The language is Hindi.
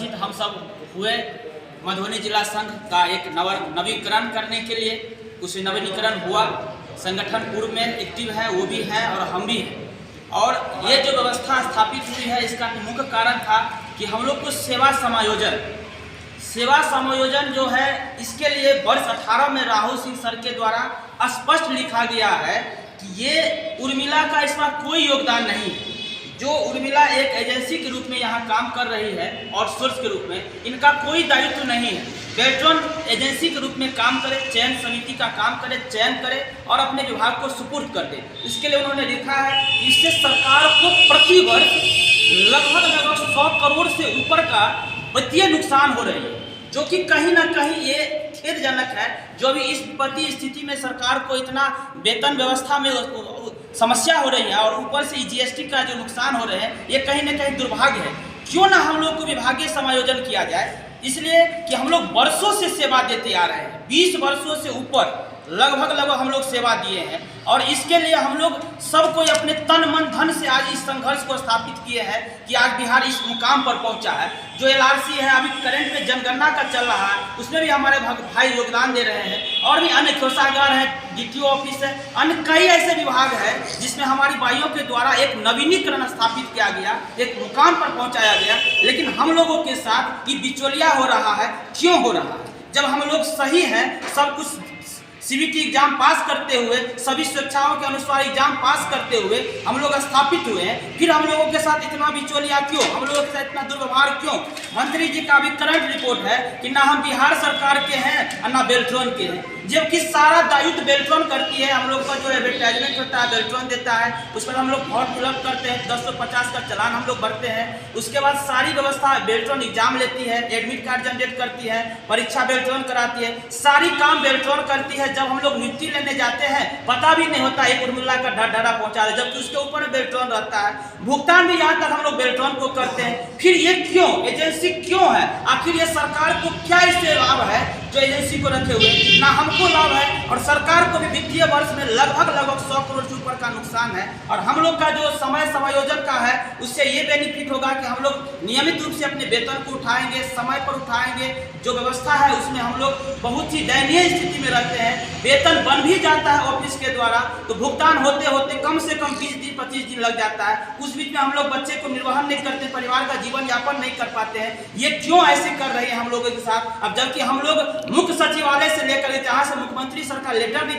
उपस्थित हम सब हुए मधुबनी जिला संघ का एक नवीकरण करने के लिए। कुछ नवीनीकरण हुआ, संगठन पूर्व में एक्टिव है, वो भी है और हम भी हैं। और ये जो व्यवस्था स्थापित हुई है, इसका मुख्य कारण था कि हम लोग को सेवा समायोजन जो है, इसके लिए वर्ष 18 में राहुल सिंह सर के द्वारा स्पष्ट लिखा गया है कि ये उर्मिला का इसमें कोई योगदान नहीं है। जो उर्मिला एक एजेंसी के रूप में यहाँ काम कर रही है, आउटसोर्स के रूप में, इनका कोई दायित्व नहीं है। बेल्ट्रॉन एजेंसी के रूप में काम करे, चयन समिति का काम करे, चयन करे और अपने विभाग को सुपुर्द कर दे। इसके लिए उन्होंने लिखा है कि इससे सरकार को प्रति वर्ष लगभग 100 करोड़ से ऊपर का वित्तीय नुकसान हो रही है, जो कि कहीं ना कहीं ये खेदजनक है। जो भी इस स्थिति में सरकार को इतना वेतन व्यवस्था में समस्या हो रही है और ऊपर से जीएसटी का जो नुकसान हो रहे हैं, ये कहीं ना कहीं दुर्भाग्य है। क्यों ना हम लोग को विभागीय समायोजन किया जाए, इसलिए कि हम लोग वर्षों से सेवा देते आ रहे हैं, 20 वर्षों से ऊपर लगभग हम लोग सेवा दिए हैं। और इसके लिए हम लोग सब कोई अपने तन मन धन से आज इस संघर्ष को स्थापित किए हैं कि आज बिहार इस मुकाम पर पहुंचा है। जो LRC है, अभी करंट में जनगणना का चल रहा है, उसमें भी हमारे भाई योगदान दे रहे हैं। और भी अन्य कोषागार है, DTO ऑफिस है, अन्य कई ऐसे विभाग है जिसमें हमारी भाइयों के द्वारा एक नवीनीकरण स्थापित किया गया, एक मुकाम पर पहुंचाया गया। लेकिन हम लोगों के साथ ये बिचौलिया हो रहा है। क्यों हो रहा है? जब हम लोग सही हैं, सब कुछ CBT एग्जाम पास करते हुए, सभी स्वेच्छाओं के अनुसार एग्जाम पास करते हुए हम लोग स्थापित हुए हैं, फिर हम लोगों के साथ इतना बिचौलिया क्यों, हम लोगों के साथ इतना दुर्व्यवहार क्यों? मंत्री जी का भी करंट रिपोर्ट है कि ना हम बिहार सरकार के हैं और ना बेल्ट्रॉन के हैं, जबकि सारा दायित्व बेल्ट्रॉन करती है। हम लोग का जो एडवर्टाइजमेंट होता है बेल्ट्रॉन देता है, उस पर हम लोग फॉर्म फिलअप करते हैं, 1050 का चालान हम लोग भरते हैं। उसके बाद सारी व्यवस्था बेल्ट्रॉन एग्जाम लेती है, एडमिट कार्ड जनरेट करती है, परीक्षा बेल्ट्रॉन कराती है, सारी काम बेल्ट्रॉन करती है। जब हम लोग नियुक्ति लेने जाते हैं, पता भी नहीं होता एक उर्मिला का ढाढा पहुंचा दे, जबकि उसके ऊपर बेल्ट्रॉन रहता है। भुगतान भी यहाँ तक हम लोग बेल्ट्रॉन को करते हैं। फिर ये क्यों एजेंसी क्यों है? आखिर ये सरकार को क्या इससे लाभ है जो एजेंसी को रखे हुए? ना हमको लाभ है और सरकार को भी वित्तीय वर्ष में लगभग 100 करोड़ से ऊपर का नुकसान है। और हम लोग का जो समय समायोजन का है, उससे ये बेनिफिट होगा कि हम लोग नियमित रूप से अपने वेतन को उठाएंगे, समय पर उठाएंगे। जो व्यवस्था है उसमें हम लोग बहुत ही दयनीय स्थिति में रहते हैं। वेतन बन भी जाता है ऑफिस के द्वारा, तो भुगतान होते होते कम से कम 20 दिन 25 दिन लग जाता है। उस बीच में हम लोग बच्चे को निर्वहन नहीं करते, परिवार का जीवन यापन नहीं कर पाते हैं। ये क्यों ऐसे कर रहे हैं हम लोगों के साथ? अब जबकि हम लोग मुख्य सचिवालय से लेकर जहाँ से मुख्यमंत्री सर का लेटर भी